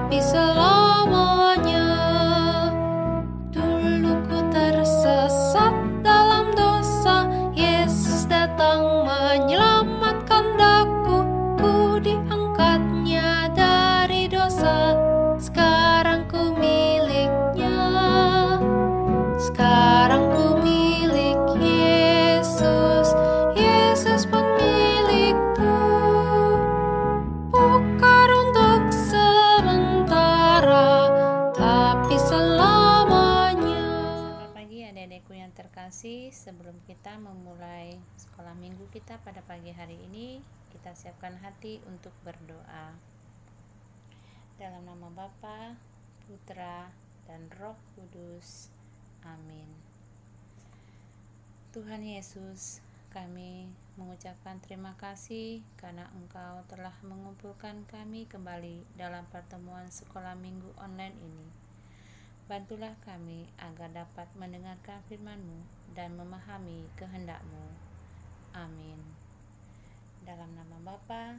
tapi selamanya. Dulu ku tersesat dalam dosa, Yesus datang menyelamatkan daku. Ku diangkatnya dari dosa, sekarang ku miliknya. Sekarang ku milik Yesus, Yesus pun milikku. Bukan untuk sementara, tapi selamanya. Selamat pagi adik-adikku yang terkasih. Sebelum kita memulai sekolah minggu kita pada pagi hari ini, kita siapkan hati untuk berdoa. Dalam nama Bapa, Putra, dan Roh Kudus. Amin. Tuhan Yesus, kami mengucapkan terima kasih karena Engkau telah mengumpulkan kami kembali dalam pertemuan sekolah minggu online ini. Bantulah kami agar dapat mendengarkan firman-Mu dan memahami kehendak-Mu. Amin. Dalam nama Bapa,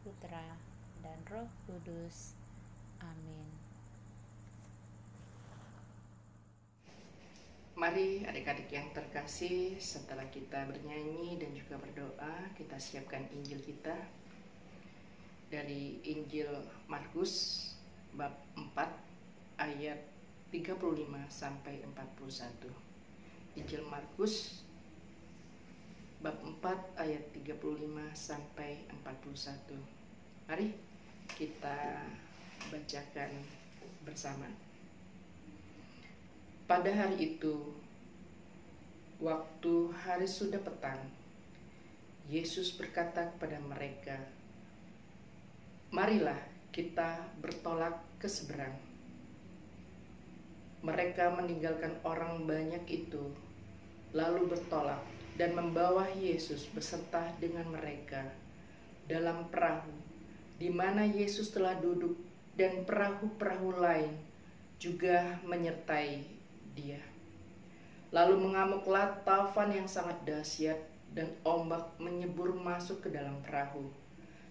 Putra, dan Roh Kudus. Amin. Mari adik-adik yang terkasih, setelah kita bernyanyi dan juga berdoa, kita siapkan Injil kita dari Injil Markus bab 4 ayat 35 sampai 41. Injil Markus bab 4 ayat 35 sampai 41. Mari kita bacakan bersama. Pada hari itu, waktu hari sudah petang, Yesus berkata kepada mereka, "Marilah kita bertolak ke seberang." Mereka meninggalkan orang banyak itu, lalu bertolak dan membawa Yesus beserta dengan mereka dalam perahu, di mana Yesus telah duduk, dan perahu-perahu lain juga menyertai Dia. Lalu mengamuklah taufan yang sangat dahsyat, dan ombak menyebur masuk ke dalam perahu,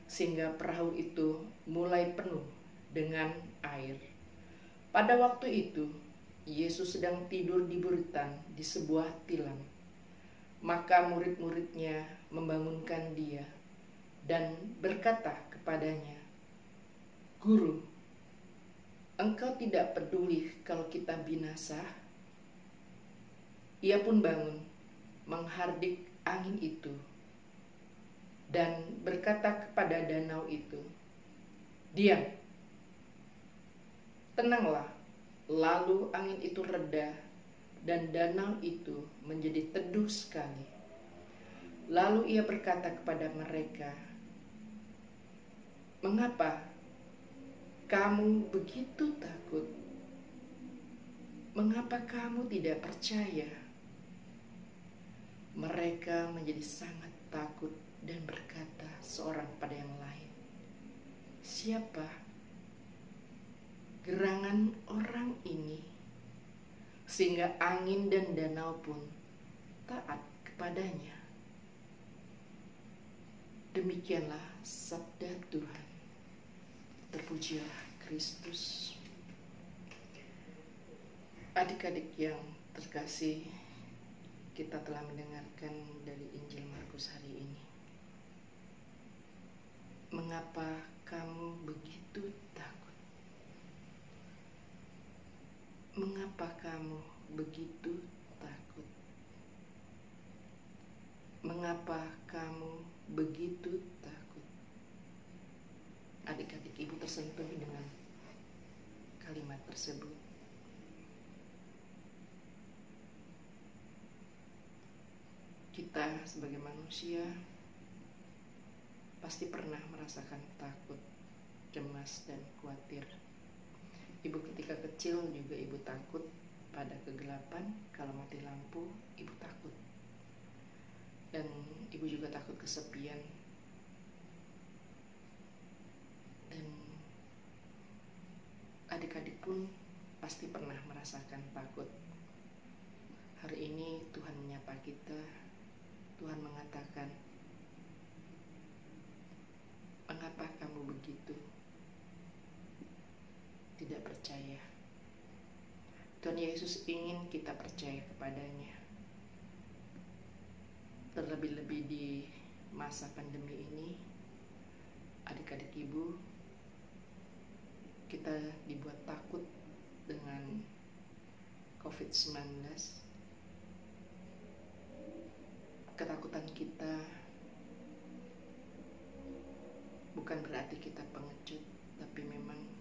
sehingga perahu itu mulai penuh dengan air. Pada waktu itu, Yesus sedang tidur di buritan di sebuah tilam. Maka murid-muridnya membangunkan Dia dan berkata kepadanya, "Guru, Engkau tidak peduli kalau kita binasa?" Ia pun bangun, menghardik angin itu, dan berkata kepada danau itu, "Diam, tenanglah." Lalu angin itu reda, dan danau itu menjadi teduh sekali. Lalu ia berkata kepada mereka, "Mengapa kamu begitu takut? Mengapa kamu tidak percaya?" Mereka menjadi sangat takut dan berkata seorang pada yang lain, "Siapa gerangan orang ini, sehingga angin dan danau pun taat kepadanya?" Demikianlah sabda Tuhan. Terpujilah Kristus. Adik-adik yang terkasih, kita telah mendengarkan dari Injil Markus hari ini. Mengapa kamu begitu takut? Mengapa kamu begitu takut? Mengapa kamu begitu takut? Adik-adik, ibu tersentuh dengan kalimat tersebut. Kita sebagai manusia pasti pernah merasakan takut, cemas, dan khawatir. Ibu ketika kecil juga ibu takut pada kegelapan. Kalau mati lampu, ibu takut. Dan ibu juga takut kesepian. Dan adik-adik pun pasti pernah merasakan takut. Hari ini Tuhan menyapa kita. Tuhan mengatakan, "Mengapa kamu begitu? tidak percaya. Tuhan Yesus ingin kita percaya kepadanya. Terlebih-lebih di masa pandemi ini, adik-adik ibu, kita dibuat takut dengan COVID-19. Ketakutan kita bukan berarti kita pengecut, tapi memang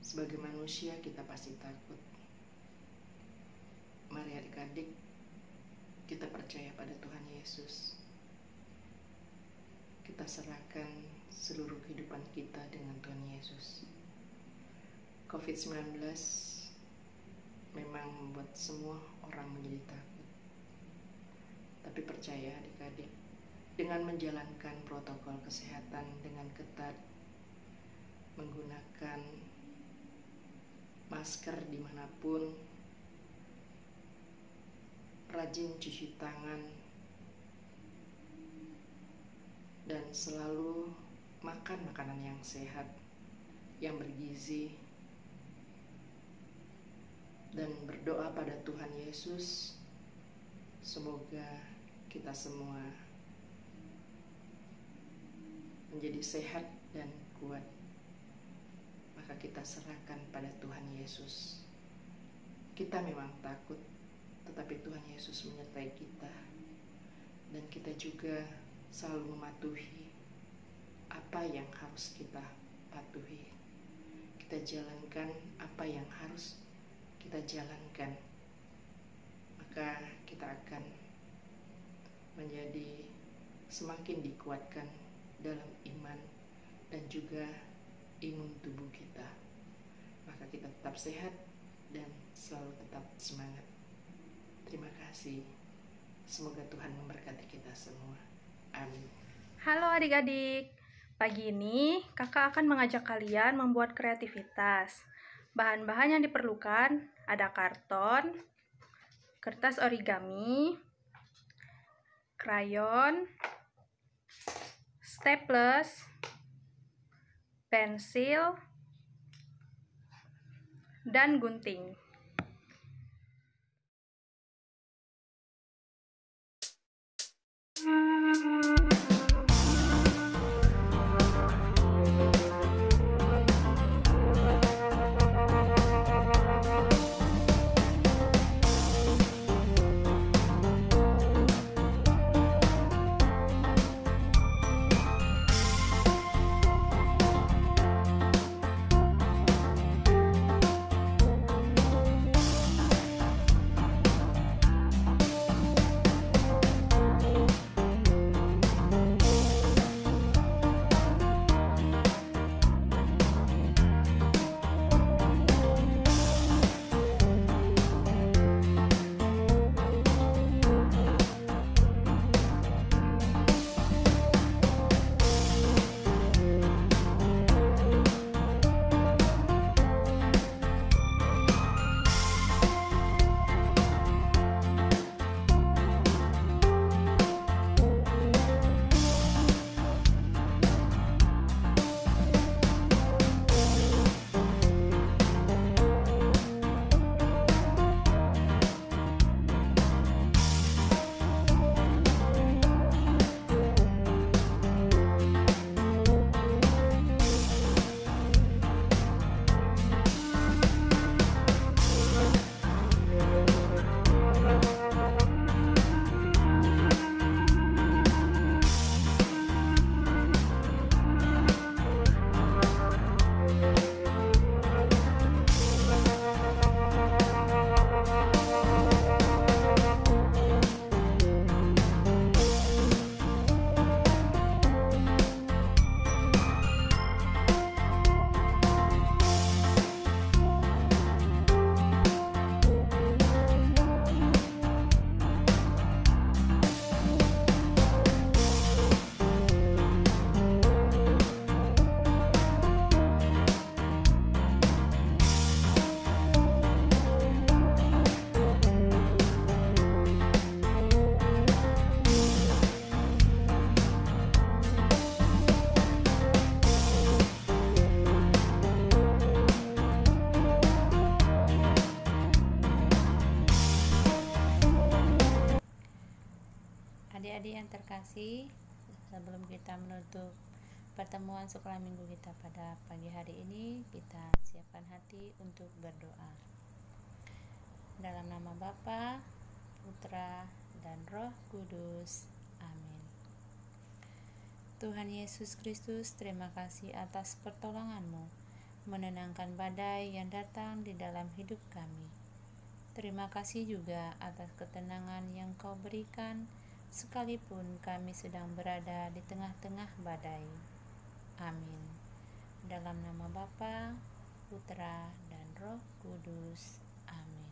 sebagai manusia kita pasti takut. Mari adik-adik, kita percaya pada Tuhan Yesus. Kita serahkan seluruh kehidupan kita dengan Tuhan Yesus. COVID-19 memang membuat semua orang menjadi takut. Tapi percaya adik-adik, dengan menjalankan protokol kesehatan dengan ketat, menggunakan masker dimanapun, rajin cuci tangan, dan selalu makan makanan yang sehat, yang bergizi, dan berdoa pada Tuhan Yesus, semoga kita semua menjadi sehat dan kuat. Maka kita serahkan pada Tuhan Yesus. Kita memang takut, tetapi Tuhan Yesus menyertai kita, dan kita juga selalu mematuhi apa yang harus kita patuhi. Kita jalankan apa yang harus kita jalankan, maka kita akan menjadi semakin dikuatkan dalam iman dan juga imun tubuh kita. Maka kita tetap sehat dan selalu tetap semangat. Terima kasih. Semoga Tuhan memberkati kita semua. Amin. Halo adik-adik, pagi ini kakak akan mengajak kalian membuat kreativitas. Bahan-bahan yang diperlukan ada karton, kertas origami, krayon, staples, pensil, dan gunting. kasih, sebelum kita menutup pertemuan sekolah minggu kita pada pagi hari ini, kita siapkan hati untuk berdoa. Dalam nama Bapa, Putra, dan Roh Kudus. Amin. Tuhan Yesus Kristus, terima kasih atas pertolongan-Mu menenangkan badai yang datang di dalam hidup kami. Terima kasih juga atas ketenangan yang Kau berikan sekalipun kami sedang berada di tengah-tengah badai. Amin. Dalam nama Bapa, Putra, dan Roh Kudus. Amin.